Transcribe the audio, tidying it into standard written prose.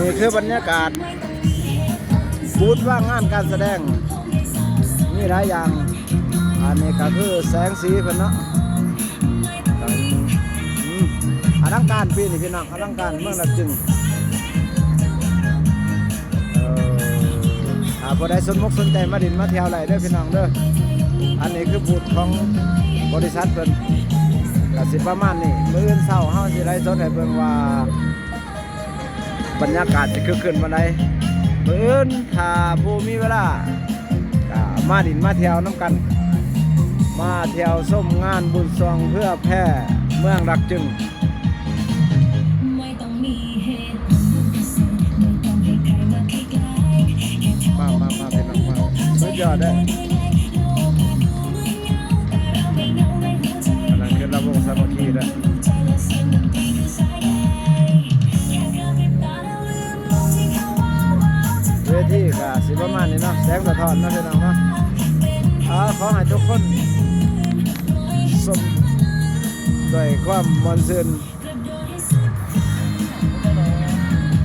นี่คือบรรยากาศบูธว่างงานการแสดงนี่หลายอย่างอันนี้ก็คือแสงสีเพิ่นเนาะอลังการปีนี้พี่น้องอลังการเมืองลำจึงผู้ใดสนใจมาดินมาเที่ยวอะไรเด้อพี่น้องเด้ออันนี้คือบูธของบริษัทเพิ่นก็สิประมาณนี้มื้ออื่นเช้าเฮาสิไลฟ์สดให้เบิ่งว่าบรรยากาศสิคึกคืนวันใดมื้ออื่นถ้าผู้มีเวลาก็มาดินมาเที่ยวน้ำกันมาเที่ยวส้มงานบุญสรวงเพื่อแพร่เมืองรักจึงมาเป็นน้องมาสุดยอดเลยอันนั้นคือระบบสามัคคีเลยเวทีก็สิประมาณนี้เนาะแสงสะท้อนนะพี่น้องเนาะขอให้ทุกคนสมด้วยความมวลซื่น